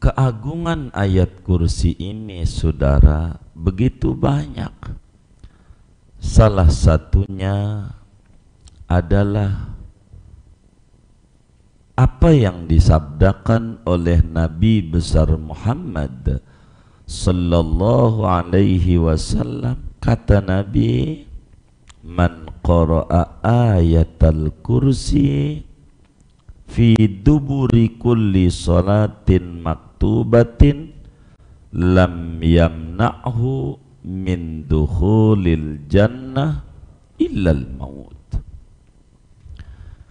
keagungan ayat kursi ini, saudara, begitu banyak. Salah satunya adalah apa yang disabdakan oleh Nabi besar Muhammad sallallahu alaihi wasallam. Kata Nabi, man qara'a ayatal kursi fi duburi kulli salatin maktubatin lam yamna'hu min dukhulil jannah illal maut.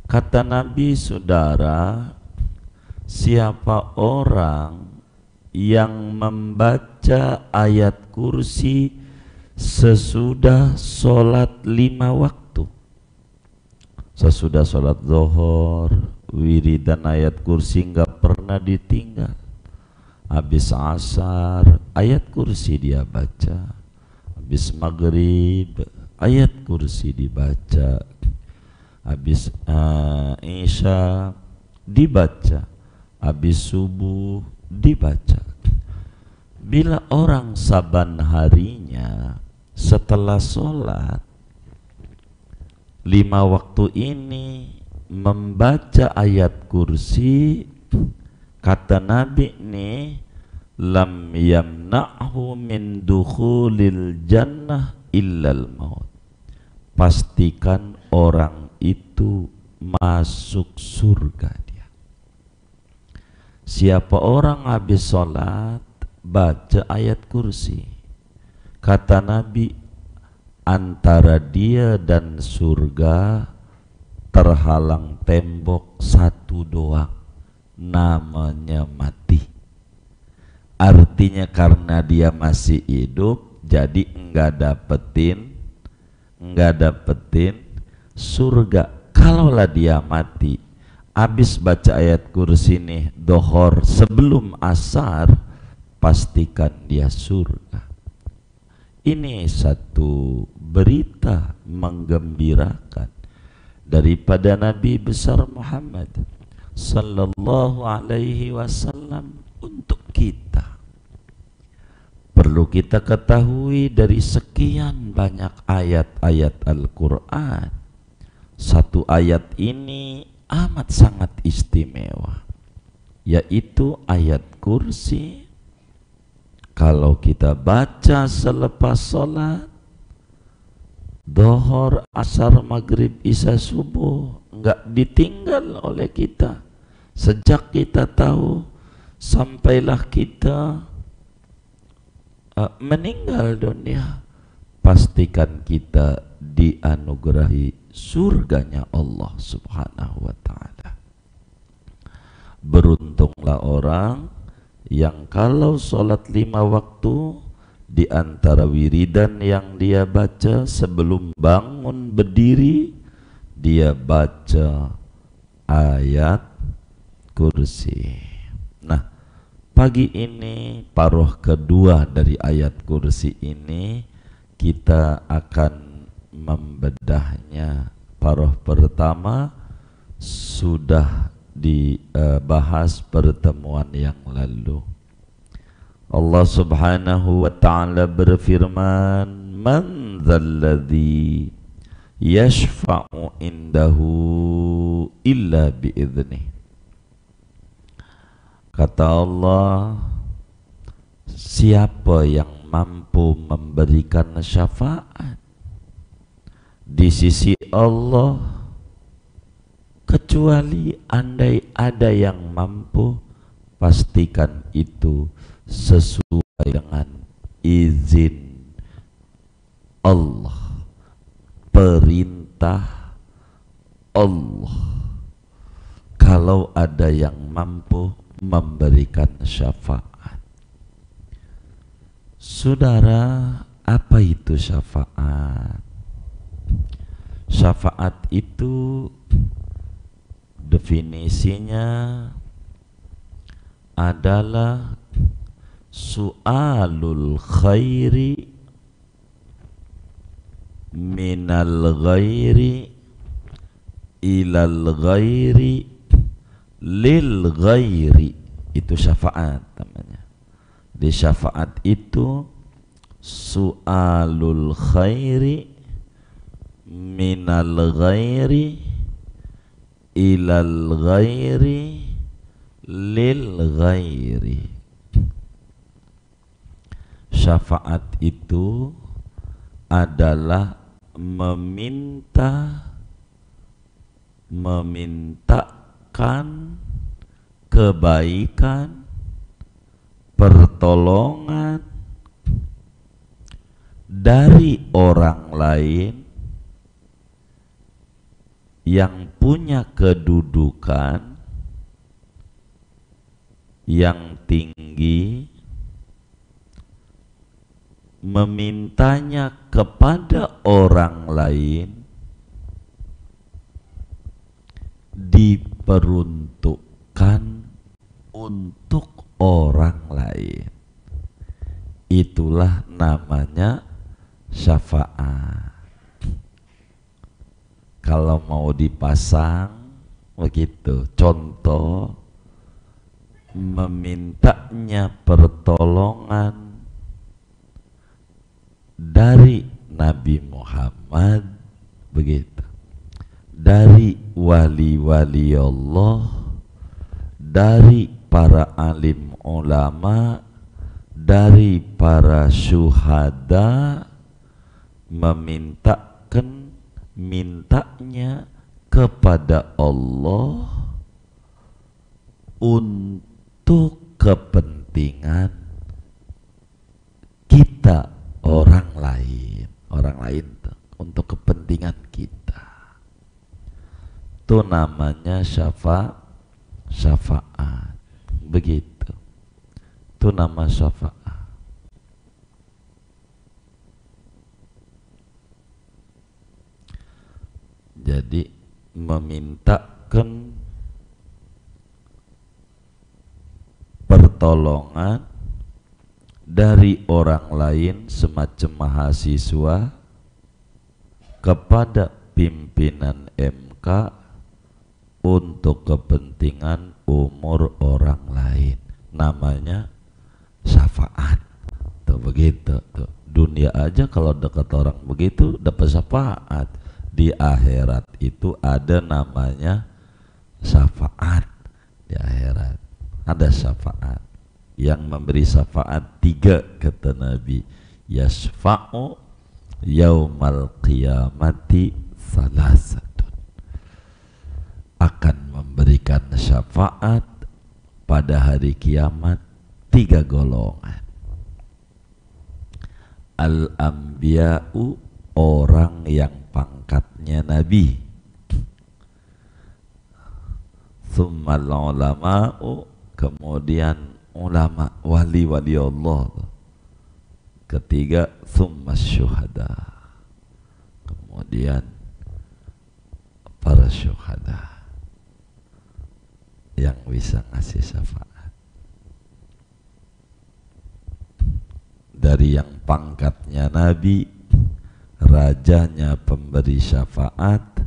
Kata Nabi, saudara, siapa orang yang membaca ayat kursi sesudah sholat 5 waktu, sesudah sholat zuhur, wiridan ayat kursi nggak pernah ditinggal. Habis asar ayat kursi dia baca, habis maghrib ayat kursi dibaca, habis isya dibaca, habis subuh dibaca. Bila orang saban harinya setelah sholat 5 waktu ini membaca ayat kursi, kata Nabi nih, lam yamna'hu min dukhulil jannah illal maut. Pastikan orang itu masuk surga dia. Siapa orang habis sholat baca ayat kursi, kata Nabi, antara dia dan surga terhalang tembok satu doang, namanya mati. Artinya karena dia masih hidup, jadi enggak dapetin surga. Kalaulah dia mati habis baca ayat kursi nih dohor sebelum asar, pastikan dia surga. Ini satu berita menggembirakan daripada Nabi besar Muhammad sallallahu alaihi wasallam untuk kita. Perlu kita ketahui dari sekian banyak ayat-ayat Al-Quran, satu ayat ini amat sangat istimewa, yaitu ayat kursi. Kalau kita baca selepas sholat Dohor, asar, maghrib, isya, subuh, enggak ditinggal oleh kita. Sejak kita tahu sampailah kita meninggal dunia, pastikan kita dianugerahi surganya Allah subhanahu wa ta'ala. Beruntunglah orang yang kalau sholat 5 waktu, di antara wiridan yang dia baca sebelum bangun berdiri, dia baca ayat kursi. Nah, pagi ini paruh kedua dari ayat kursi ini kita akan membedahnya. Paruh pertama sudah dibahas pertemuan yang lalu. Allah subhanahu wa ta'ala berfirman, man dzalladzi yashfa'u indahu illa bi'idhnih. Kata Allah, siapa yang mampu memberikan syafaat di sisi Allah kecuali andai ada yang mampu, pastikan itu sesuai dengan izin Allah, perintah Allah. Kalau ada yang mampu memberikan syafaat. Saudara, apa itu syafaat? Syafaat itu definisinya adalah su'alul khairi minal ghairi ilal ghairi lil ghairi Itu syafaat namanya. Di syafaat itu su'alul khairi minal ghairi ilal ghairi lil ghairi. Syafaat itu adalah memintakan kebaikan, pertolongan dari orang lain yang punya kedudukan yang tinggi, memintanya kepada orang lain, diperuntukkan untuk orang lain. Itulah namanya syafaat. Kalau mau dipasang begitu, contoh memintanya pertolongan dari Nabi Muhammad, begitu, dari wali-wali Allah, dari para alim ulama, dari para syuhada, mintanya kepada Allah untuk kepentingan kita, orang lain untuk kepentingan kita. Itu namanya syafaat. Begitu. Itu nama syafaat. Jadi memintakan pertolongan dari orang lain semacam mahasiswa kepada pimpinan MK untuk kepentingan umur orang lain. Namanya syafaat. Tuh begitu tuh. Dunia aja kalau dekat orang begitu dapat syafaat. Di akhirat itu ada namanya syafaat. Di akhirat ada syafaat. Yang memberi syafaat 3 kata Nabi. Yasfa'u yaumal qiyamati salasatun. Akan memberikan syafaat pada hari kiamat 3 golongan. Al-anbiya'u, orang yang pangkatnya Nabi. Tsummal ulama'u, kemudian ulama, wali-wali Allah. Ketiga, tsummas syuhada, kemudian para syuhada yang bisa ngasih syafaat. Dari yang pangkatnya Nabi, rajanya pemberi syafaat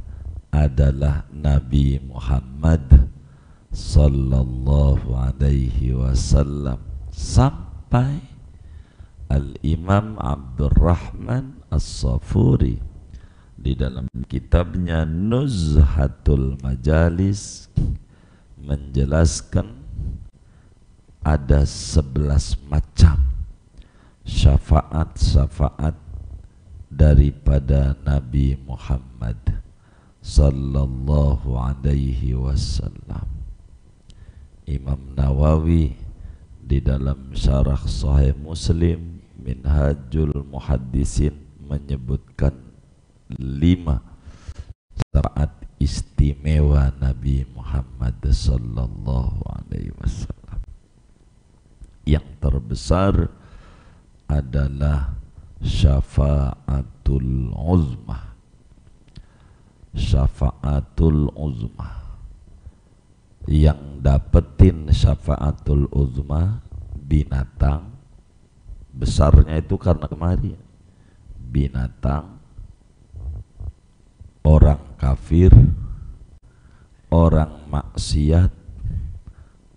adalah Nabi Muhammad sallallahu alaihi wasallam, sampai Al-Imam Abdurrahman As-Safuri di dalam kitabnya Nuzhatul Majalis menjelaskan ada 11 macam syafaat-syafaat daripada Nabi Muhammad sallallahu alaihi wasallam. Imam Nawawi di dalam syarah Sahih Muslim Minhajul Muhaddisin menyebutkan 5 syafaat istimewa Nabi Muhammad sallallahu alaihi wasallam. Yang terbesar adalah syafaatul uzmah. Syafaatul uzmah, yang dapetin syafaatul uzmah binatang, besarnya itu karena kemari binatang, orang kafir, orang maksiat,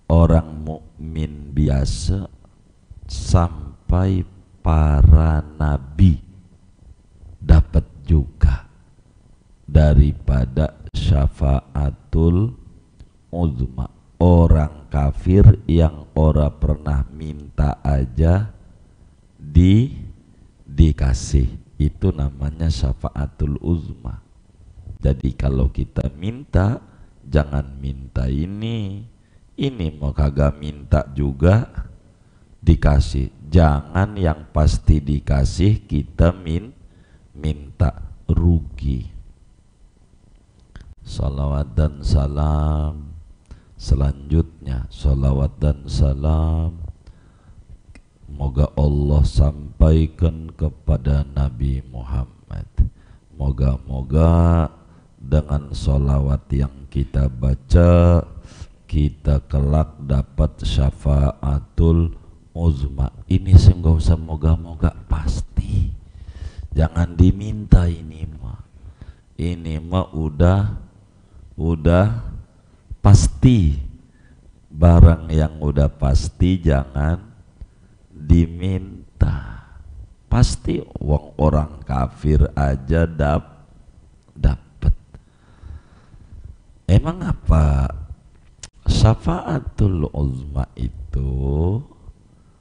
orang mukmin biasa sampai para nabi dapat juga daripada syafaatul uzma. Orang kafir yang ora pernah minta aja dikasih, itu namanya syafaatul uzma. Jadi kalau kita minta, jangan minta ini mau kagak minta juga dikasih. Jangan yang pasti dikasih kita minta, rugi. Salawat dan salam selanjutnya, salawat dan salam moga Allah sampaikan kepada Nabi Muhammad. Moga-moga dengan salawat yang kita baca, kita kelak dapat syafaatul uzma. Ini sih nggak usah moga-moga, pasti. Jangan diminta ini mah udah pasti. Barang yang udah pasti jangan diminta. Pasti orang kafir aja dapat. Emang apa? Syafaatul uzma itu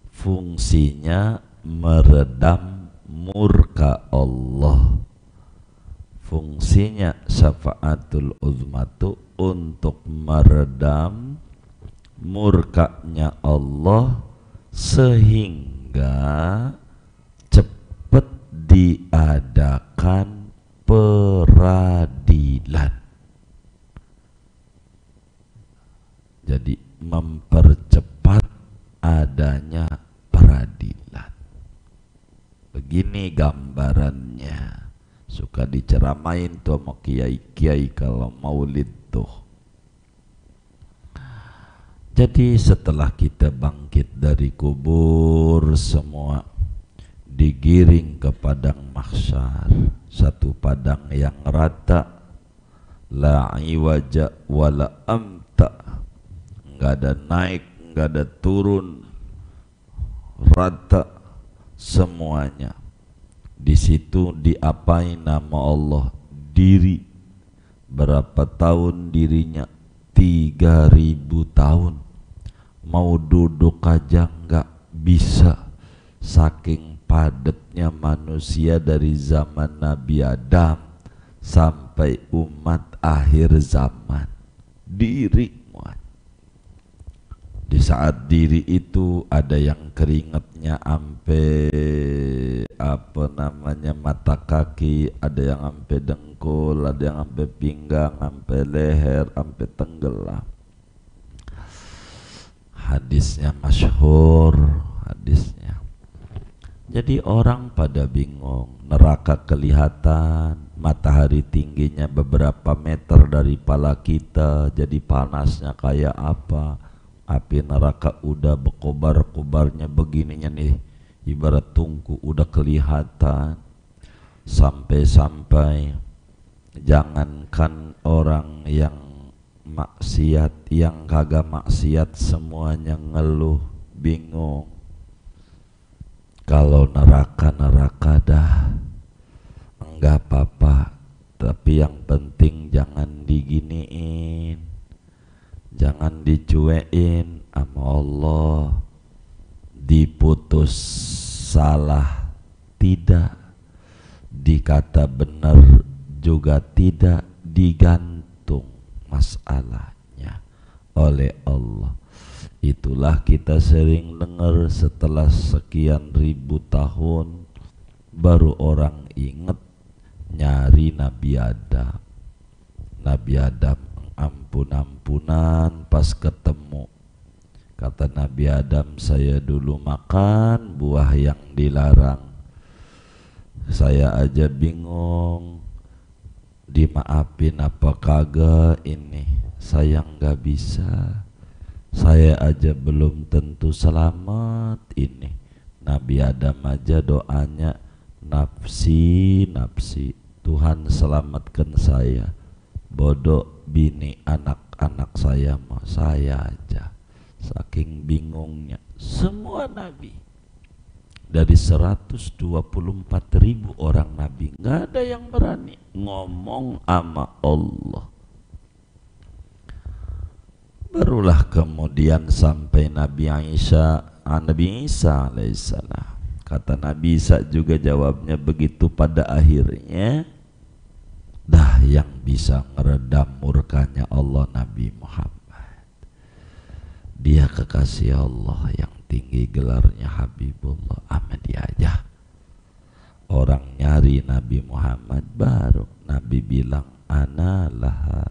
fungsinya meredam murka Allah. Fungsinya syafaatul uzma itu untuk meredam murkanya Allah sehingga cepat diadakan peradilan. Jadi mempercepat adanya peradilan. Begini gambarannya. Suka diceramain tuh sama kiai-kiai kalau maulid tuh. Jadi setelah kita bangkit dari kubur, semua digiring ke padang mahsyar, satu padang yang rata, la iwaja wala amta, nggak ada naik, nggak ada turun, rata semuanya. Di situ diapain nama Allah? Diri. Berapa tahun dirinya? 3000 tahun. Mau duduk aja nggak bisa, saking padatnya manusia dari zaman Nabi Adam sampai umat akhir zaman. Diri. Di saat diri itu ada yang keringatnya ampe mata kaki, ada yang ampe dengkul, ada yang ampe pinggang, ampe leher, ampe tenggelam. Hadisnya masyhur, hadisnya. Jadi orang pada bingung, neraka kelihatan, matahari tingginya beberapa meter dari kepala kita, jadi panasnya kayak apa? Api neraka udah berkobar-kobarnya begininya nih, ibarat tungku udah kelihatan. Sampai-sampai jangankan orang yang maksiat, yang kagak maksiat semuanya ngeluh, bingung. Kalau neraka dah enggak apa-apa, tapi yang penting jangan diginiin, jangan dicuekin sama Allah. Diputus salah tidak, dikata benar juga tidak, digantung masalahnya oleh Allah. Itulah kita sering dengar setelah sekian ribu tahun baru orang ingat nyari Nabi Adam. Nabi Adam ampun-ampunan pas ketemu. Kata Nabi Adam, saya dulu makan buah yang dilarang. Saya aja bingung, dimaafin apa kagak ini. Saya nggak bisa. Saya aja belum tentu selamat ini. Nabi Adam aja doanya, nafsi, nafsi, Tuhan selamatkan saya. Bodoh bini anak-anak saya mah, saya aja. saking bingungnya. Semua nabi dari 124.000 orang nabi, nggak ada yang berani ngomong sama Allah. Barulah kemudian sampai Nabi Isa alaihissalam. Kata Nabi Isa juga jawabnya begitu, pada akhirnya dah yang bisa meredam murkanya Allah Nabi Muhammad. Dia kekasih Allah yang tinggi gelarnya Habibullah, sama dia aja orang nyari Nabi Muhammad, baru Nabi bilang ana laha,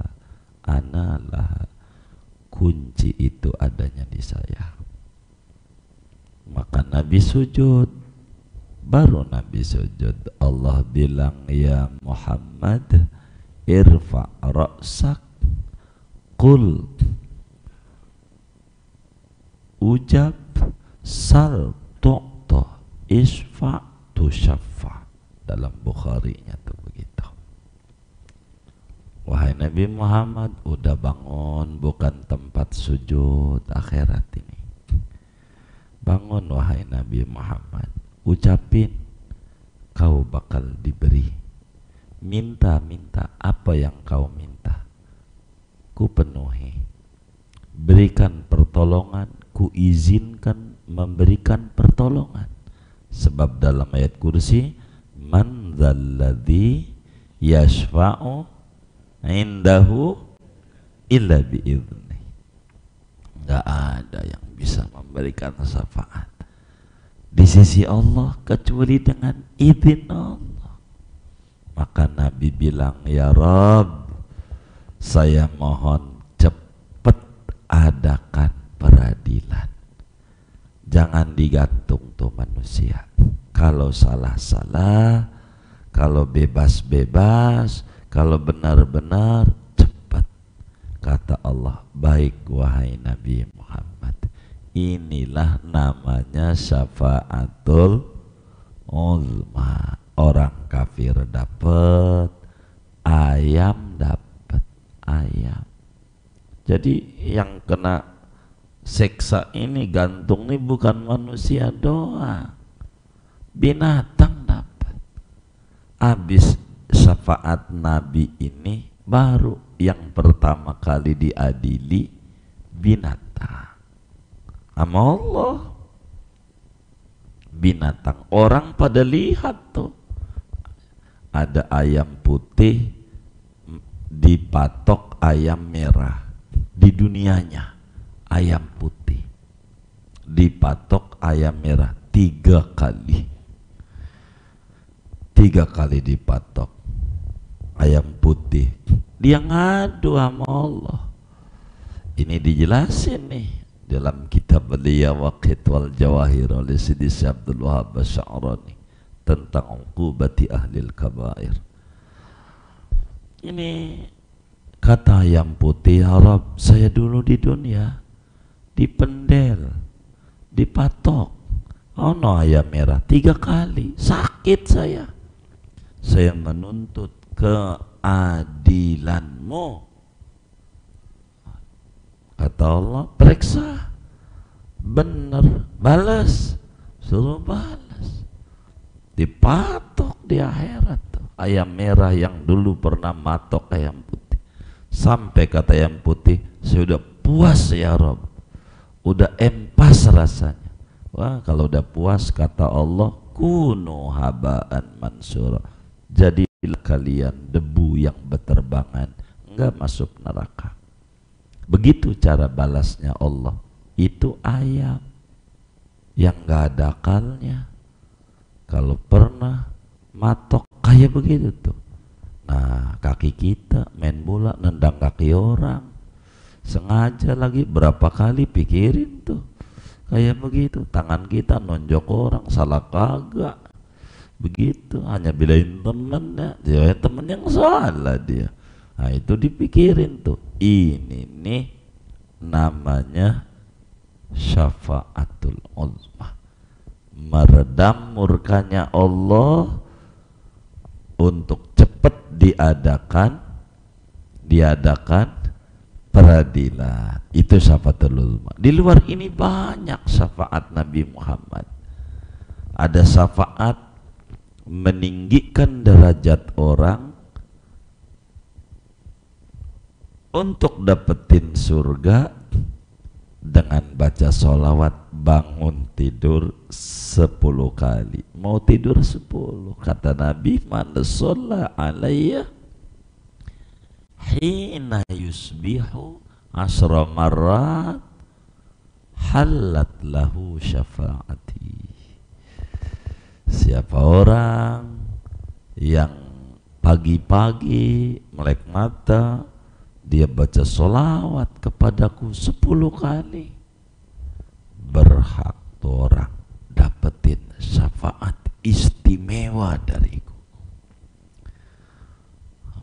kunci itu adanya di saya. Maka Nabi sujud, baru Nabi sujud Allah bilang ya Muhammad irfa' ra'sak qul, ucap sal tu'ta isfa' tusyaffa. Dalam Bukhari-nya tuh begitu. Wahai Nabi Muhammad, udah bangun, bukan tempat sujud akhirat ini. Bangun wahai Nabi Muhammad, ucapin kau bakal diberi. Minta apa yang kau minta, ku penuhi. Berikan pertolongan, ku izinkan memberikan pertolongan. Sebab dalam ayat kursi, man dzalladzi yashfa'u indahu illa bi'idznih. Enggak ada yang bisa memberikan syafaat di sisi Allah kecuali dengan izin Allah. Maka Nabi bilang, ya Rabb, saya mohon cepat adakan peradilan. Jangan digantung tuh manusia. Kalau salah-salah, kalau bebas-bebas, kalau benar-benar, cepat. Kata Allah, baik wahai Nabi Muhammad. Inilah namanya syafaatul uzma. Orang kafir dapat, ayam dapat, ayam. Jadi yang kena seksa ini, gantung ini bukan manusia doang, binatang dapat. Habis syafaat Nabi ini, baru yang pertama kali diadili binatang sama Allah. Binatang, orang pada lihat tuh, ada ayam putih dipatok ayam merah. Di dunianya ayam putih dipatok ayam merah 3 kali dipatok ayam putih. Dia ngadu sama Allah. Ini dijelasin nih dalam kitab Al-Yawaqit wal Jawahir oleh Sidi Abdul Wahab Asy'arani tentang uqubati ahlil kabair. Ini kata ayam putih, ya Rabb, saya dulu di dunia dipendel, dipatok, ono ayam merah 3 kali, sakit saya menuntut keadilanmu. Kata Allah, periksa, bener, balas, suruh balas. Dipatok di akhirat tuh ayam merah yang dulu pernah matok ayam putih. Sampai kata ayam putih, saya udah puas ya Rabb, udah empas rasanya. Wah, kalau udah puas, kata Allah, kunu habaan mansura, jadilah kalian debu yang berterbangan, enggak masuk neraka. Begitu cara balasnya Allah. Itu ayam yang enggak ada akalnya, kalau pernah matok kayak begitu tuh. Nah, kaki kita main bola nendang kaki orang, sengaja lagi, berapa kali pikirin tuh kayak begitu. Tangan kita nonjok orang, salah kagak begitu, hanya bilain temennya, dia temen yang salah dia. Nah, itu dipikirin tuh. Ini nih namanya syafaatul uzma, meredam murkanya Allah untuk cepat diadakan peradilan. Itu syafaatul uzma. Di luar ini banyak syafaat Nabi Muhammad. Ada syafaat meninggikan derajat orang untuk dapetin surga dengan baca sholawat bangun tidur 10 kali. Mau tidur 10, kata Nabi, man shalla alayya hina yusbihu asra marrat halat lahu syafaati. Siapa orang yang pagi-pagi melek mata dia baca sholawat kepadaku 10 kali, berhak tuh orang dapetin syafaat istimewa dariku.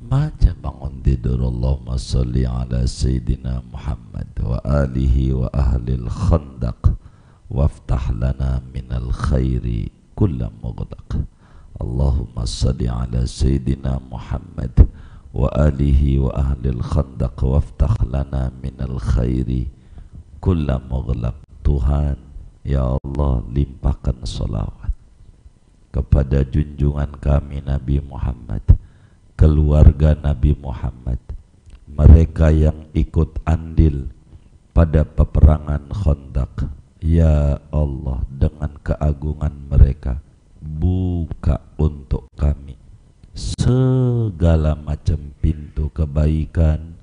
Baca bangun tidur, Allahumma sholli ala Sayyidina Muhammad wa alihi wa ahlil khandaq waftah lana minal khairi kulla mughlaq. Allahumma sholli ala Sayyidina Muhammad wa alihi wa ahlil khandaq waftah lana minal khairi kulla mughlaq. Tuhan, ya Allah, limpahkan salawat kepada junjungan kami Nabi Muhammad, keluarga Nabi Muhammad, mereka yang ikut andil pada peperangan Khandaq. Ya Allah, dengan keagungan mereka buka untuk kami segala macam pintu kebaikan,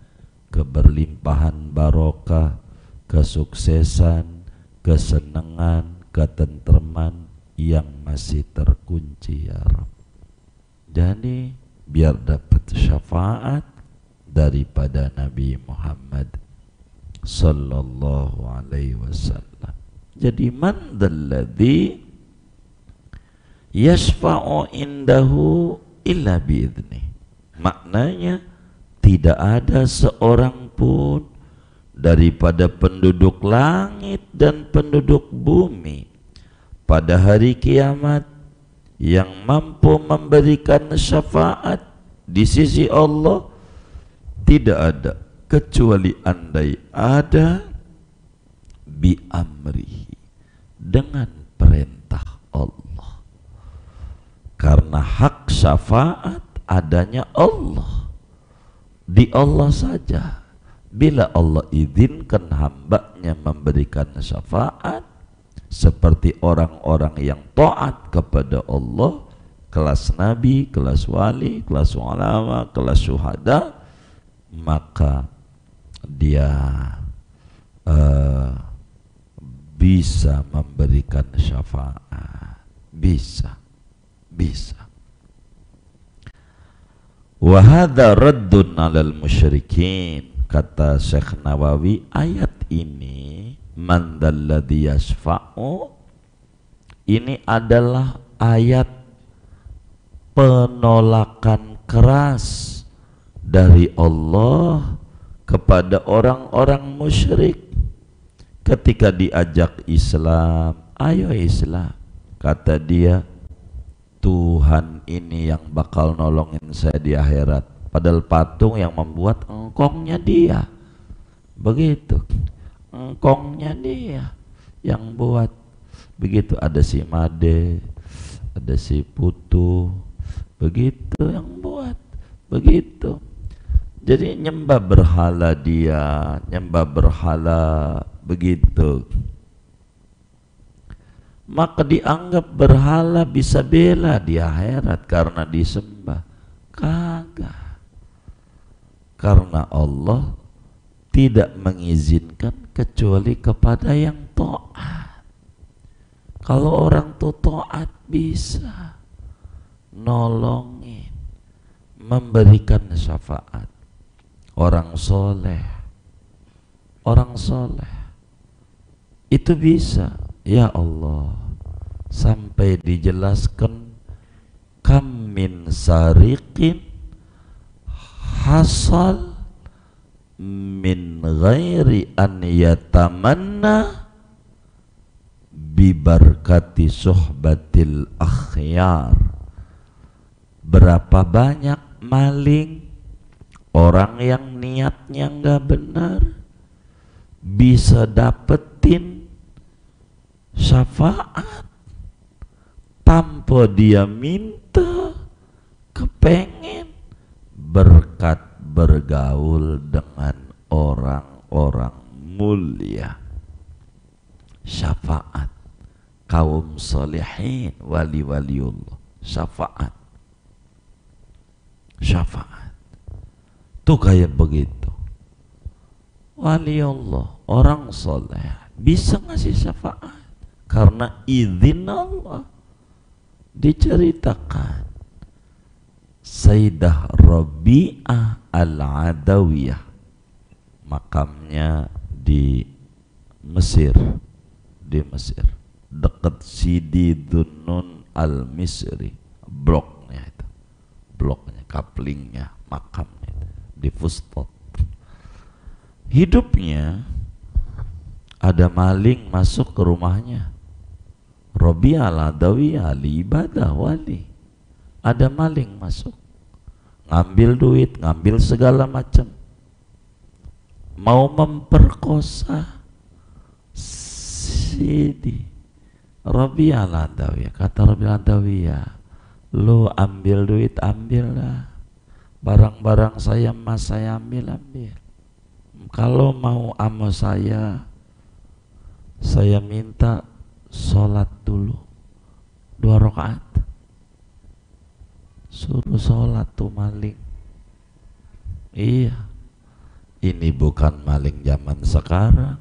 keberlimpahan barokah, kesuksesan, kesenangan, ketentraman yang masih terkunci, ya Rabb. Jadi biar dapat syafaat daripada Nabi Muhammad sallallahu alaihi wasallam. Jadi man dalladzi yashfa'u indahu illa biidnih. Maknanya tidak ada seorang pun daripada penduduk langit dan penduduk bumi pada hari kiamat yang mampu memberikan syafaat di sisi Allah. Tidak ada kecuali andai ada bi amrihi, dengan perintah Allah. Karena hak syafaat adanya Allah, di Allah saja. Bila Allah izinkan hambanya memberikan syafaat, seperti orang-orang yang taat kepada Allah, kelas nabi, kelas wali, kelas ulama, kelas syuhada, maka dia bisa memberikan syafaat. Bisa. Wa hadza raddun 'alal musyrikin. Kata Syekh Nawawi, ayat ini man dalladzi yashfa'u ini adalah ayat penolakan keras dari Allah kepada orang-orang musyrik ketika diajak Islam. Ayo Islam, kata dia, Tuhan ini yang bakal nolongin saya di akhirat. Padahal patung yang membuat engkongnya dia. Begitu, engkongnya dia yang buat. Begitu, ada si Made, ada si Putu, begitu yang buat. Begitu. Jadi nyembah berhala dia, nyembah berhala, begitu. Maka dianggap berhala bisa bela di akhirat karena disembah. Kagak. Karena Allah tidak mengizinkan kecuali kepada yang taat. Kalau orang tuh taat bisa nolongin, memberikan syafaat. Orang soleh itu bisa. Ya Allah, sampai dijelaskan kam min sariqin hasal min ghairi an yatamanna bibarkati suhbatil akhyar. Berapa banyak maling Orang yang niatnya nggak benar bisa dapetin syafaat tanpa dia minta, kepengen, berkat bergaul dengan orang-orang mulia. Syafaat kaum salihin, wali-waliullah, syafaat tuh kayak begitu. Wali Allah, orang soleh bisa ngasih syafaat karena izin Allah. Diceritakan Sayyidah Rabi'ah Al-Adawiyah, makamnya di Mesir, dekat Sidi Dunnun Al-Misri, bloknya, kaplingnya, makamnya di Fustat. Hidupnya ada maling masuk ke rumahnya. Rabi'ah Al-Adawiyah ahli ibadah, wali. Ada maling masuk, ngambil duit, ngambil segala macam, mau memperkosa Sidi Rabi'ah Al-Adawiyah. Kata Rabi'ah Al-Adawiyah, lu ambil duit, ambillah, barang-barang saya mas saya ambil. Kalau mau sama saya minta sholat dulu 2 rakaat. Suruh sholat tuh maling. Iya, ini bukan maling zaman sekarang,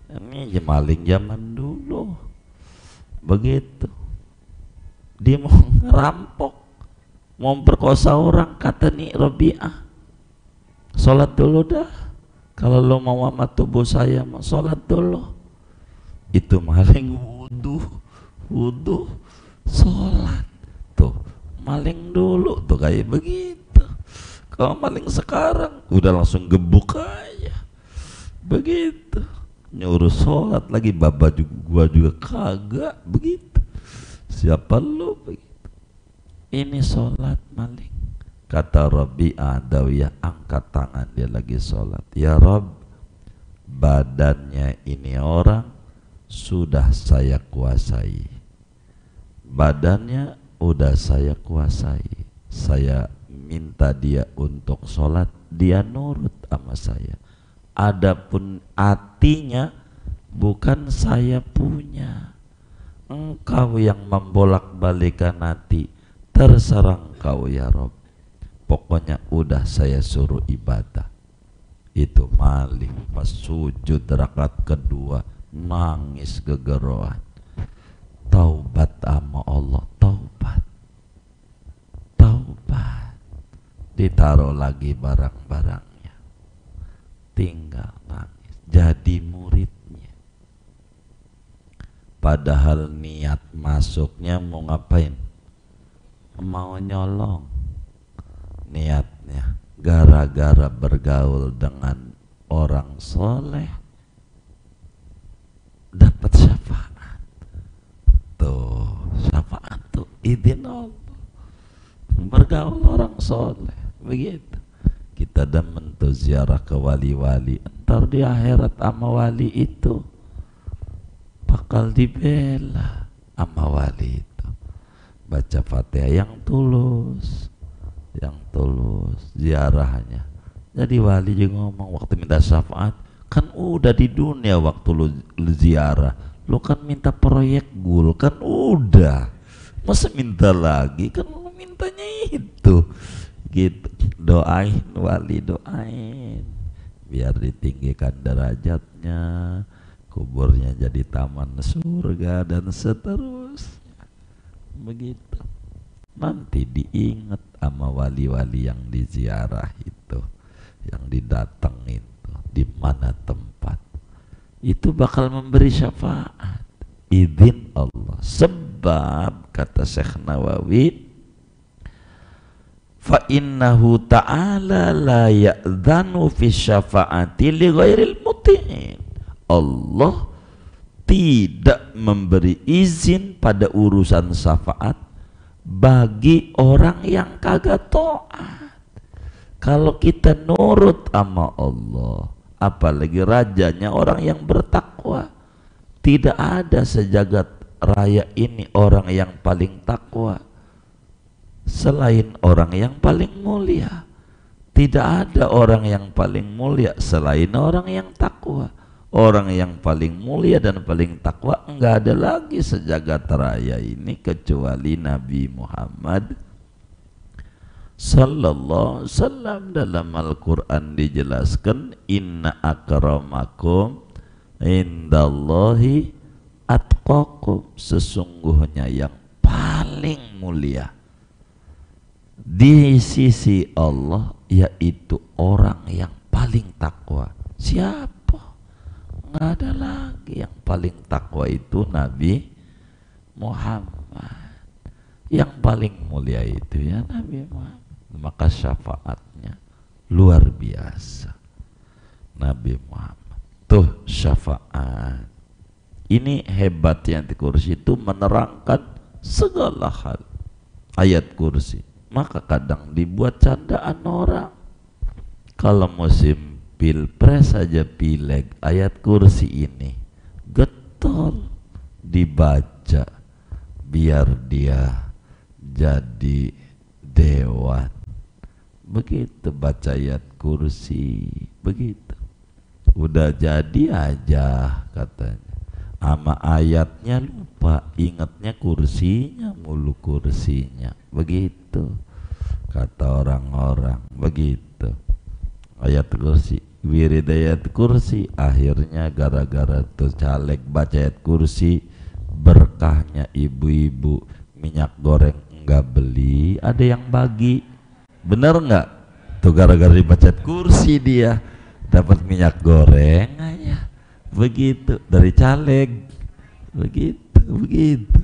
ini maling zaman dulu. Begitu dia mau ngerampok, mau memperkosa orang, kata nih Rabi'ah, sholat dulu dah. Kalau lo mau sama tubuh saya, mau sholat dulu. Itu maling wudhu, sholat. Tuh maling dulu tuh kayak begitu. Kalau maling sekarang udah langsung gebuk aja begitu, nyuruh sholat lagi. Baba juga, gua juga kagak begitu. Siapa lo begitu? Ini sholat maling. Kata Rabi'ah Adawiyah, angkat tangan, dia lagi sholat. Ya Rabb, badannya ini orang sudah saya kuasai, badannya udah saya kuasai. Saya minta dia untuk sholat, dia nurut sama saya. Adapun hatinya bukan saya punya. Engkau yang membolak-balikan hati, terserah engkau ya Rabb. Pokoknya udah saya suruh ibadah. Itu maling pas sujud rakaat kedua nangis gegeroan, taubat sama Allah, taubat. Ditaruh lagi barang-barangnya, tinggal nangis. Jadi muridnya, padahal niat masuknya mau ngapain? Mau nyolong. Niatnya gara-gara bergaul dengan orang soleh dapat syafaat. Tuh syafaat tuh izin Allah, bergaul orang soleh begitu. Kita demen tuh ziarah ke wali-wali, entar di akhirat sama wali itu bakal dibela sama wali itu. Baca Fatihah yang tulus, ziarahnya. Jadi wali juga ngomong waktu minta syafaat, kan udah di dunia waktu lu ziarah, lu kan minta proyek gul, kan udah, masa minta lagi, kan lu mintanya itu gitu. Doain wali, doain biar ditinggikan derajatnya, kuburnya jadi taman surga dan seterusnya begitu. Nanti diingat sama wali-wali yang diziarah itu, yang didatengin itu, di mana tempat itu bakal memberi syafaat, izin Allah. Sebab kata Syekh Nawawi, fa innahu ta'ala la ya'dhanu fi syafaati li ghairil muti'in. Allah tidak memberi izin pada urusan syafaat bagi orang yang kagak taat. Kalau kita nurut sama Allah, apalagi rajanya orang yang bertakwa, tidak ada sejagat raya ini orang yang paling takwa selain orang yang paling mulia. Tidak ada orang yang paling mulia selain orang yang takwa. Orang yang paling mulia dan paling takwa enggak ada lagi sejagat raya ini kecuali Nabi Muhammad sallallahu alaihi wasallam. Dalam Al-Quran dijelaskan, inna akramakum indallahi atqakum, sesungguhnya yang paling mulia di sisi Allah yaitu orang yang paling takwa. Siapa? Nggak ada lagi yang paling takwa, itu Nabi Muhammad. Yang paling mulia itu ya Nabi Muhammad. Maka syafaatnya luar biasa Nabi Muhammad. Tuh syafaat ini hebatnya ayat kursi, itu menerangkan segala hal. Ayat kursi maka kadang dibuat candaan orang. Kalau musim pilpres saja, pileg, ayat kursi ini getol dibaca biar dia jadi dewan. Begitu baca ayat kursi, begitu udah jadi aja katanya. Ama ayatnya lupa, ingatnya kursinya mulu, kursinya. Begitu kata orang-orang, begitu. Ayat kursi, wirid ayat kursi, akhirnya gara-gara tuh caleg baca ayat kursi, berkahnya ibu-ibu minyak goreng enggak beli, ada yang bagi. Bener enggak? Tuh gara-gara dibaca ayat kursi dia dapat minyak goreng aja. Begitu dari caleg, begitu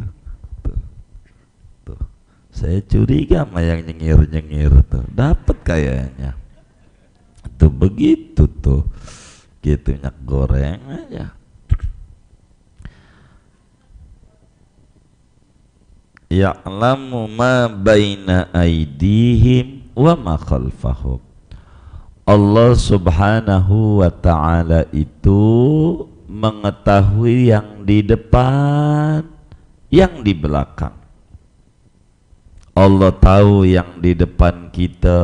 tuh. Saya curiga sama yang nyengir tuh dapat kayaknya tuh, begitu tuh gitu, minyak goreng aja. Ya'lamu ma baina aidihim wa ma khalfahum. Allah subhanahu wa ta'ala itu mengetahui yang di depan, yang di belakang. Allah tahu yang di depan kita,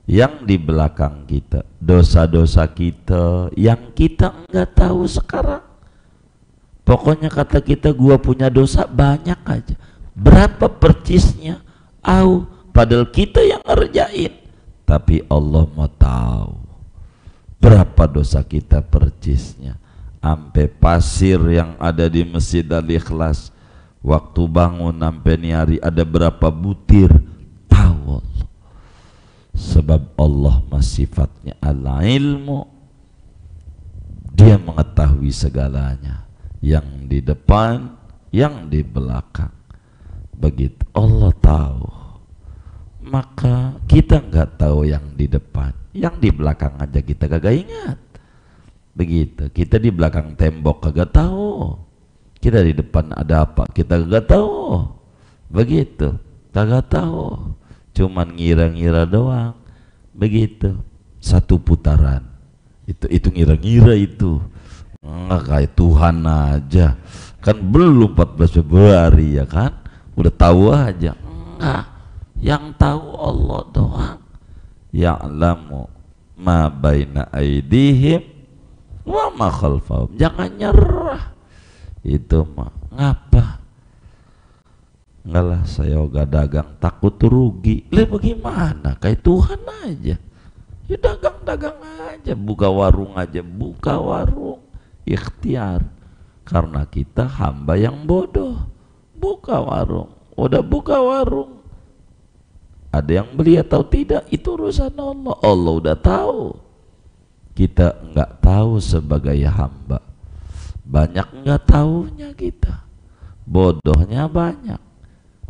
yang di belakang kita, dosa-dosa kita yang kita enggak tahu sekarang. Pokoknya kata kita, gua punya dosa banyak aja. Berapa percisnya? Padahal kita yang ngerjain. Tapi Allah mau tahu berapa dosa kita percisnya. Sampai pasir yang ada di Masjid Al-Ikhlas, waktu bangun sampai niari ada berapa butir, tahu Allah. Sebab Allah sifatnya al-ilmu, dia mengetahui segalanya, yang di depan, yang di belakang. Begitu Allah tahu. Maka kita nggak tahu yang di depan, yang di belakang aja kita kagak ingat. Begitu, kita di belakang tembok kagak tahu, kita di depan ada apa kita kagak tahu. Begitu, kagak tahu, cuman ngira-ngira doang. Begitu, satu putaran itu ngira-ngira, itu nggak kayak Tuhan aja kan, belum 14 Februari ya kan, udah tahu aja. Enggak, yang tahu Allah doang. Ya'lamu ma baina aidihim wa ma khalfahum. Jangan nyerah. Itu mah ngapa? Enggak lah, saya ogah dagang takut rugi. Lah bagaimana? Kayak Tuhan aja. Ya dagang-dagang aja, buka warung aja, buka warung. Ikhtiar. Karena kita hamba yang bodoh. Buka warung. Udah buka warung, ada yang beli atau tidak itu urusan Allah. Allah udah tahu. Kita enggak tahu sebagai hamba. Banyak enggak tahunya kita. Bodohnya banyak.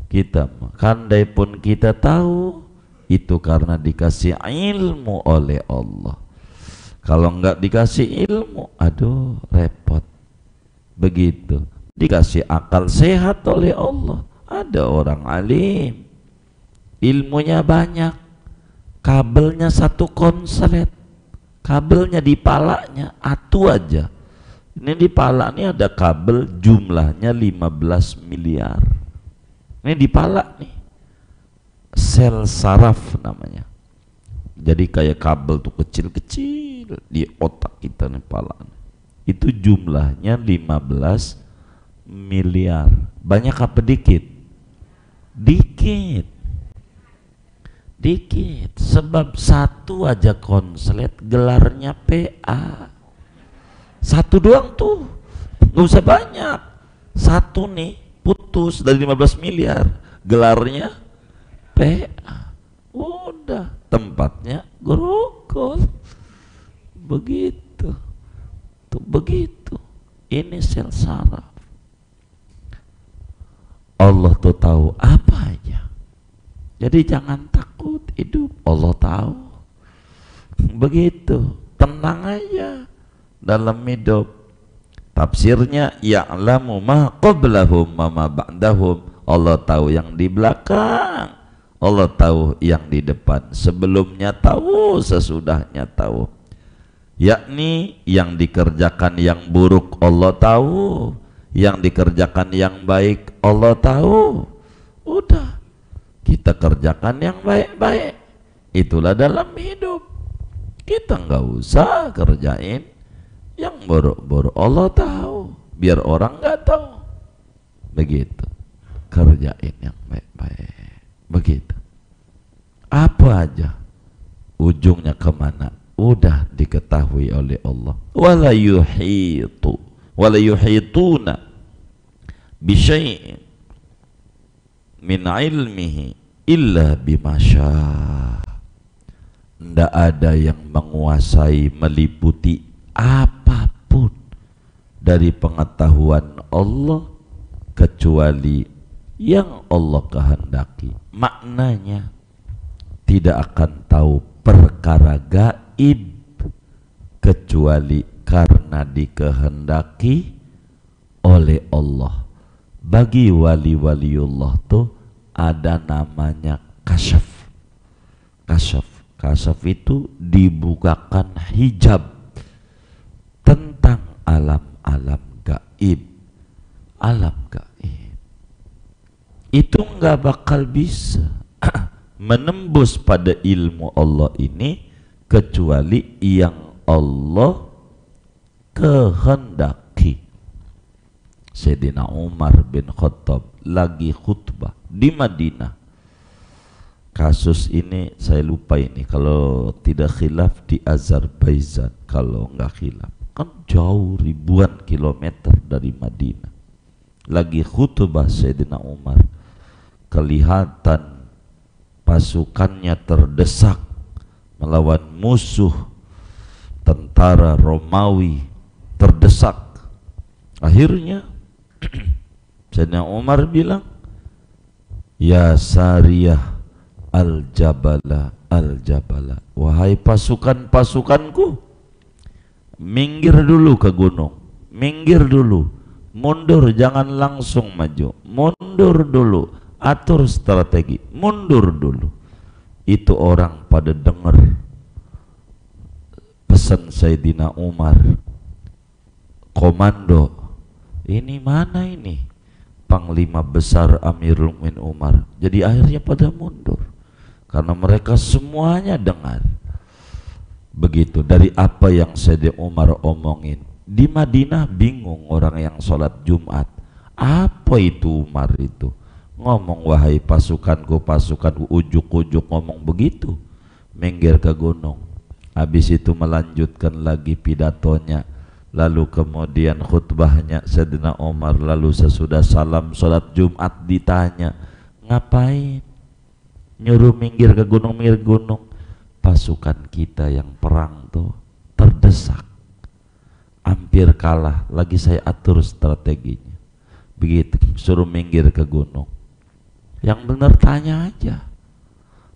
Kita kandai pun kita tahu, itu karena dikasih ilmu oleh Allah. Kalau enggak dikasih ilmu, aduh repot. Begitu. Dikasih akal sehat oleh Allah. Ada orang alim, ilmunya banyak, kabelnya satu konslet, kabelnya di palanya atu aja. Ini di pala nih ada kabel jumlahnya 15 miliar. Ini di pala nih, sel saraf namanya. Jadi kayak kabel tuh kecil-kecil di otak kita nih pala. Itu jumlahnya 15 miliar. Banyak apa dikit? Dikit. Dikit. Sebab satu aja konslet gelarnya PA. Satu doang tuh, nggak usah banyak. Satu nih putus dari 15 miliar, gelarnya PA. Udah, tempatnya grogol. Begitu. Tuh begitu. Ini sel saraf. Allah tuh tahu apa aja. Jadi jangan takut hidup. Allah tahu. Begitu. Tenang aja dalam hidup. Tafsirnya ya'lamu ma qablahum ma ba'dahum. Allah tahu yang di belakang, Allah tahu yang di depan. Sebelumnya tahu, sesudahnya tahu. Yakni yang dikerjakan yang buruk Allah tahu, yang dikerjakan yang baik Allah tahu. Udah, kita kerjakan yang baik-baik. Itulah dalam hidup. Kita nggak usah kerjain yang buruk-buruk. Allah tahu, biar orang nggak tahu. Begitu, kerjain yang baik-baik. Begitu. Apa aja ujungnya kemana udah diketahui oleh Allah. Wala yuhituna bisyai'in min ilmihi illa bimasya. Ndak ada yang menguasai, meliputi apapun dari pengetahuan Allah kecuali yang Allah kehendaki. Maknanya tidak akan tahu perkara gaib kecuali karena dikehendaki oleh Allah. Bagi wali-waliullah tuh ada namanya kasyaf. Kasyaf itu dibukakan hijab tentang alam-alam gaib. Alam gaib itu nggak bakal bisa menembus pada ilmu Allah ini kecuali yang Allah kehendaki. Sayyidina Umar bin Khattab lagi khutbah di Madinah. Kasus ini saya lupa ini, kalau tidak khilaf di Azerbaijan, kalau enggak khilaf kan jauh ribuan kilometer dari Madinah. Lagi khutbah Sayyidina Umar, kelihatan pasukannya terdesak melawan musuh, tentara Romawi terdesak. Akhirnya Sayyidina Umar bilang, ya Sariyah al-jabala, al-jabala, wahai pasukan-pasukanku, minggir dulu ke gunung, minggir dulu, mundur, jangan langsung maju, mundur dulu, atur strategi, mundur dulu. Itu orang pada dengar pesan Sayyidina Umar, komando, ini mana ini Panglima Besar Amirul Mukminin Umar. Jadi akhirnya pada mundur karena mereka semuanya dengar. Begitu dari apa yang Sayyidina Umar omongin. Di Madinah bingung orang yang sholat Jumat. Apa itu Umar itu? Ngomong wahai pasukanku, pasukanku, ujuk-ujuk ngomong begitu. Minggir ke gunung. Habis itu melanjutkan lagi pidatonya. Lalu kemudian khutbahnya Sayyidina Umar. Lalu sesudah salam sholat Jumat ditanya, ngapain? Nyuruh minggir ke gunung, minggir gunung. Pasukan kita yang perang tuh terdesak, hampir kalah, lagi saya atur strateginya. Begitu, suruh minggir ke gunung. Yang benar tanya aja.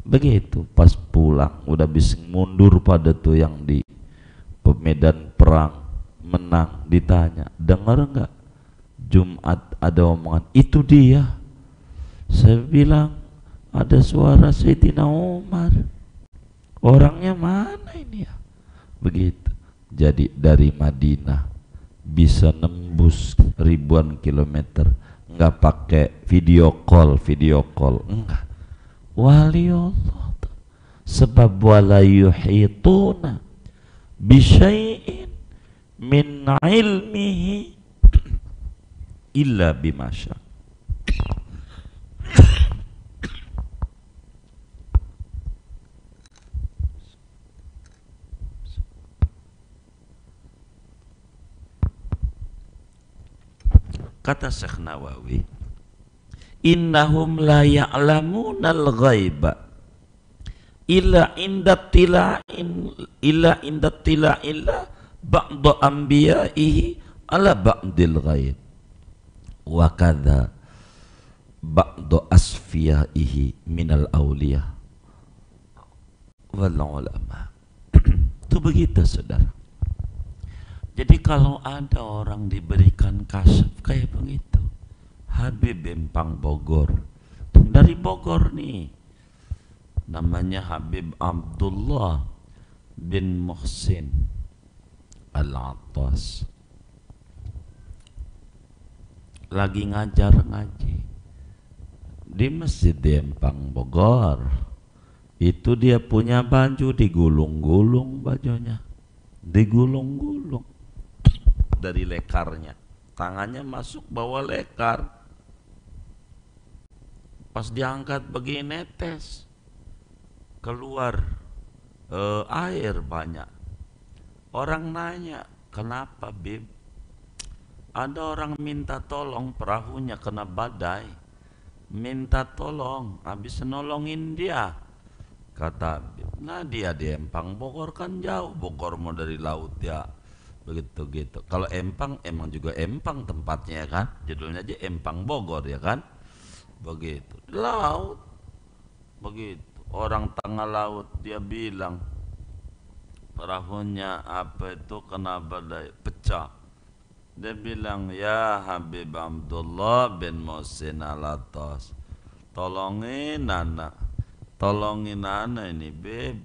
Begitu, pas pulang udah bisa mundur pada tuh yang di medan perang menang, ditanya, dengar enggak Jumat ada omongan itu dia? Saya bilang ada suara Sayyidina Umar. orangnya mana ini ya? Begitu. Jadi dari Madinah bisa nembus ribuan kilometer, nggak pakai video call enggak. Wali Allah, sebab wala yuhituna bisyai'in min ilmihi illa bimasya. Kata Syekh Nawawi, innahum la ya'lamunal ghaiba illa inda tila'illa ba'da anbiya'ihi ala ba'dil ghaib wa kadha ba'da asfiyaihi minal awliya wal ulama. Itu begitu, saudara. Jadi kalau ada orang diberikan kasyaf kayak begitu, Habib Empang Bogor, dari Bogor nih, namanya Habib Abdullah bin Muhsin Al-Attas, lagi ngajar ngaji di Masjid Empang Bogor. Itu dia punya baju digulung-gulung, bajunya digulung-gulung dari lekarnya, tangannya masuk bawah lekar, pas diangkat begini netes keluar air banyak. Orang nanya, kenapa Bib? Ada orang minta tolong, perahunya kena badai, minta tolong, habis nolongin dia. Kata Bib, nah dia di Empang Bogor kan jauh, Bogor mau dari laut ya, begitu gitu. Kalau Empang emang juga Empang tempatnya kan, judulnya aja Empang Bogor ya kan, begitu. Laut, begitu. Orang tengah laut, dia bilang perahunya apa itu kena badai, pecah. Dia bilang, ya Habib Abdullah bin Muhsin Al-Attas, tolongin anak ini Beb,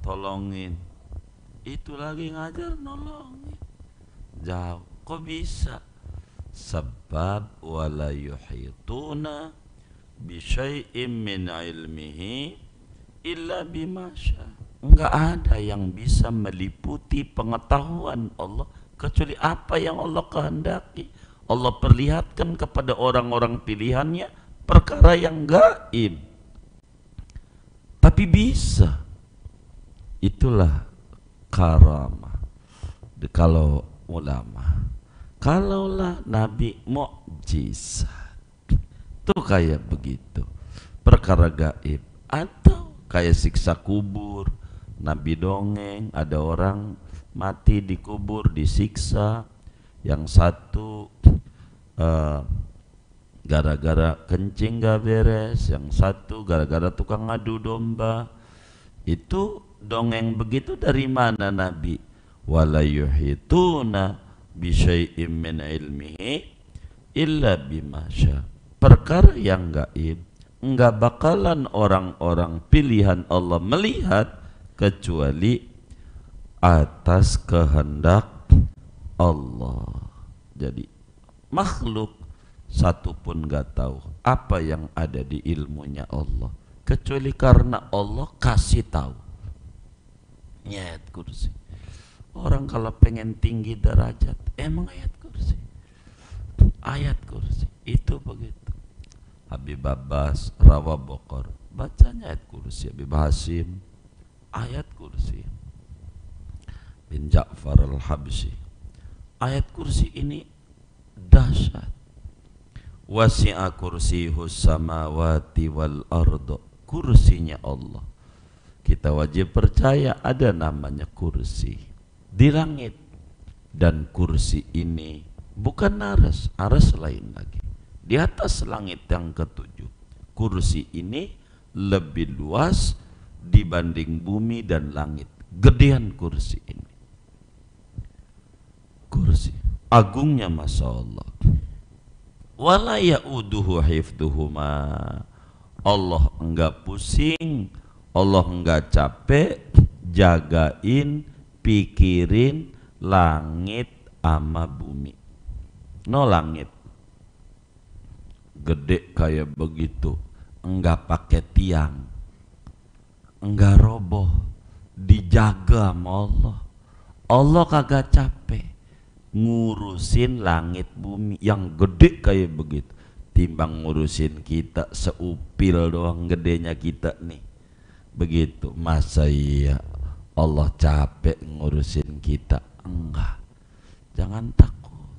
tolongin. Itu lagi ngajar nolongin, jauh. Kok bisa? Sebab wala yuhituna bisyai'in min ilmihi illa bimasya. Enggak ada yang bisa meliputi pengetahuan Allah kecuali apa yang Allah kehendaki. Allah perlihatkan kepada orang-orang pilihannya perkara yang gaib, tapi bisa. Itulah karamah kalau ulama. Kalaulah Nabi mukjizat, itu kayak begitu, perkara gaib. Atau kayak siksa kubur, Nabi dongeng, ada orang mati di kubur disiksa, yang satu gara-gara kencing gak beres, yang satu gara-gara tukang ngadu domba. Itu dongeng begitu dari mana Nabi? Wala yuhituna bisyai'in min ilmihi illa bimasya. Perkara yang gaib enggak bakalan orang-orang pilihan Allah melihat kecuali atas kehendak Allah. Jadi makhluk satu pun gak tahu apa yang ada di ilmunya Allah kecuali karena Allah kasih tahu. Ayat kursi. Orang kalau pengen tinggi derajat, emang ayat kursi. Ayat kursi itu begitu. Habib Abbas Rawa Bokor bacanya ayat kursi. Habib Hasim ayat kursi. Bin Ja'far Al-Habsyi ayat kursi ini dahsyat. Wasi'a kursiyus samawati wal ardo, kursinya Allah. Kita wajib percaya ada namanya kursi di langit, dan kursi ini bukan aras, aras lain lagi. Di atas langit yang ketujuh, kursi ini lebih luas dibanding bumi dan langit. Gedean kursi ini. Kursi agungnya Masya Allah. Wala ya'uduhu hifduhuma, Allah enggak pusing, Allah enggak capek jagain, pikirin langit ama bumi. No langit gede kayak begitu, enggak pakai tiang, enggak roboh, dijaga sama Allah. Allah kagak capek ngurusin langit bumi yang gede kayak begitu, timbang ngurusin kita seupil doang gedenya kita nih. Begitu, masa iya Allah capek ngurusin kita? Enggak. Jangan takut.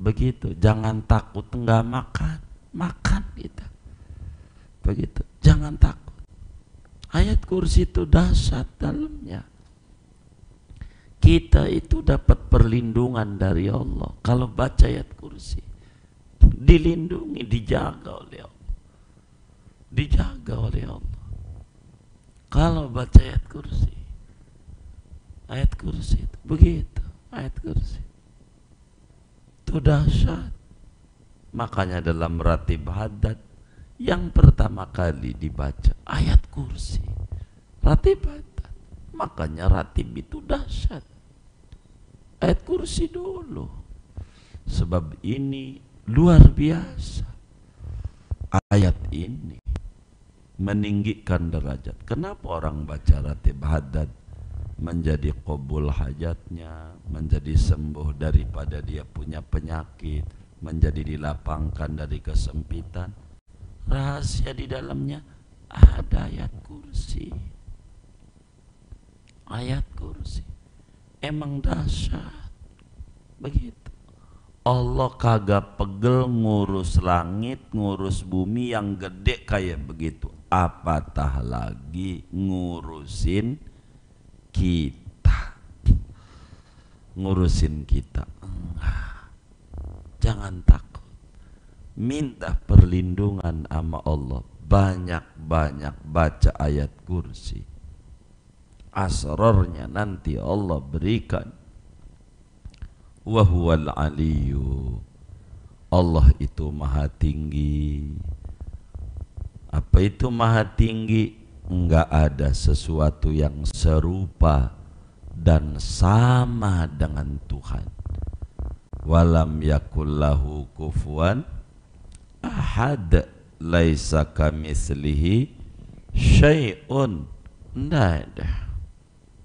Begitu, jangan takut enggak makan kita. Begitu, jangan takut. Ayat kursi itu dahsyat dalamnya. Kita itu dapat perlindungan dari Allah kalau baca ayat kursi. Dilindungi, dijaga oleh Allah. Dijaga oleh Allah. Kalau baca ayat kursi. Ayat kursi itu begitu, ayat kursi. Itu dahsyat. Makanya dalam ratib haddad yang pertama kali dibaca ayat kursi, ratib haddad. Makanya ratib itu dahsyat. Ayat kursi dulu. Sebab ini luar biasa. Ayat ini meninggikan derajat. Kenapa orang baca ratib haddad? Menjadi qabul hajatnya, menjadi sembuh daripada dia punya penyakit, menjadi dilapangkan dari kesempitan. Rahasia di dalamnya ada ayat kursi. Ayat kursi emang dahsyat. Begitu. Allah kagak pegel ngurus langit, ngurus bumi yang gede kayak begitu. Apatah lagi ngurusin kita, ngurusin kita. Enggak. Jangan takut, minta perlindungan sama Allah, banyak-banyak baca ayat kursi. Asrarnya nanti Allah berikan. Wa huwal aliyyu, Allah itu maha tinggi. Apa itu maha tinggi? Enggak ada sesuatu yang serupa dan sama dengan Tuhan. Walam yakullahu kufuwan ahad, laisa kamitslihi syai'un. Enggak ada.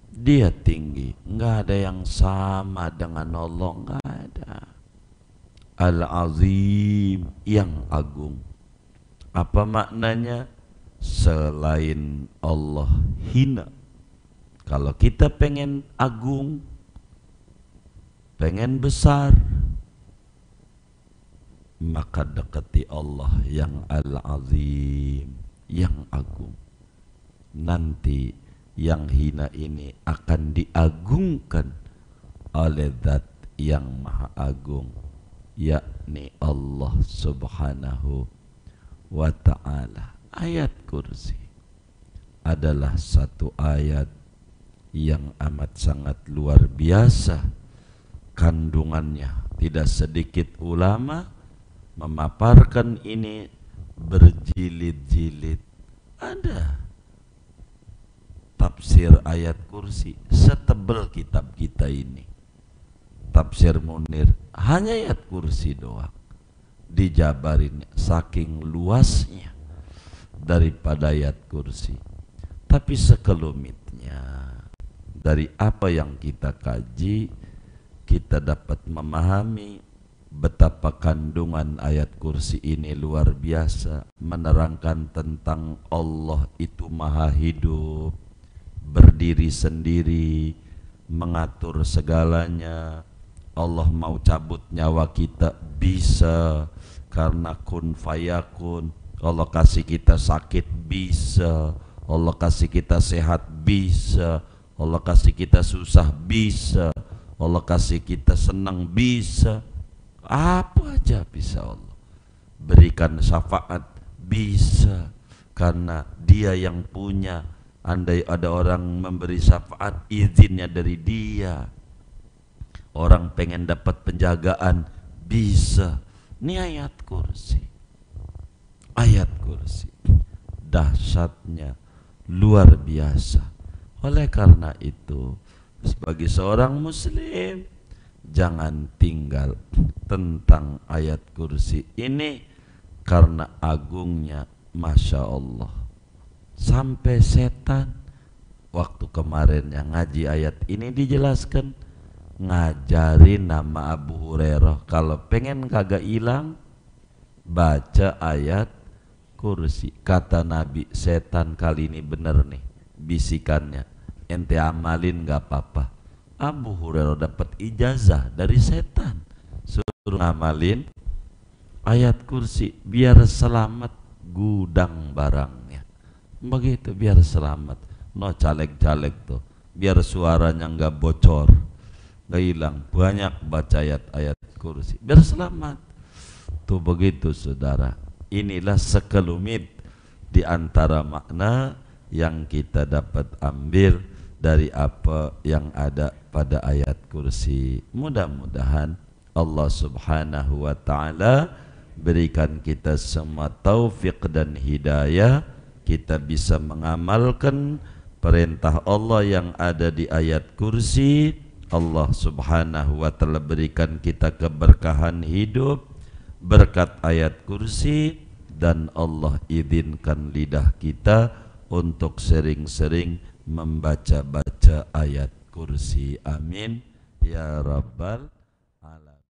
Dia tinggi, enggak ada yang sama dengan Allah, enggak ada. Al-Azim, yang agung. Apa maknanya? Selain Allah hina. Kalau kita pengen agung, pengen besar, maka dekati Allah yang Al-Azim, yang agung. Nanti yang hina ini akan diagungkan oleh Zat yang maha agung, yakni Allah subhanahu wa ta'ala. Ayat kursi adalah satu ayat yang amat sangat luar biasa kandungannya. Tidak sedikit ulama memaparkan ini berjilid-jilid. Ada tafsir ayat kursi setebal kitab kita ini. Tafsir Munir hanya ayat kursi doang, dijabarin saking luasnya daripada ayat kursi. Tapi sekelumitnya dari apa yang kita kaji, kita dapat memahami betapa kandungan ayat kursi ini luar biasa, menerangkan tentang Allah itu maha hidup, berdiri sendiri, mengatur segalanya. Allah mau cabut nyawa kita bisa, karena kun fayakun. Allah kasih kita sakit bisa, Allah kasih kita sehat bisa, Allah kasih kita susah bisa, Allah kasih kita senang bisa. Apa aja bisa Allah berikan. Syafaat bisa, karena Dia yang punya. Andai ada orang memberi syafaat, izinnya dari Dia. Orang pengen dapat penjagaan bisa. Ini ayat kursi. Ayat kursi dahsyatnya luar biasa. Oleh karena itu, sebagai seorang muslim, jangan tinggal tentang ayat kursi ini karena agungnya, Masya Allah. Sampai setan waktu kemarin yang ngaji ayat ini dijelaskan, ngajarin nama Abu Hurairah kalau pengen kagak hilang baca ayat kursi. Kata Nabi, setan kali ini bener nih bisikannya, ente amalin gak apa-apa. Abu Hurairah dapat ijazah dari setan, suruh ngamalin ayat kursi biar selamat gudang barangnya. Begitu, biar selamat. No caleg-caleg tuh, biar suaranya nggak bocor, nggak hilang. Banyak baca ayat-ayat kursi biar selamat. Tuh begitu saudara. Inilah sekelumit di antara makna yang kita dapat ambil dari apa yang ada pada ayat kursi. Mudah-mudahan Allah subhanahu wa ta'ala berikan kita semua taufik dan hidayah, kita bisa mengamalkan perintah Allah yang ada di ayat kursi. Allah subhanahu wa ta'ala berikan kita keberkahan hidup berkat ayat kursi, dan Allah izinkan lidah kita untuk sering-sering membaca-baca ayat kursi. Amin ya rabbal alamin.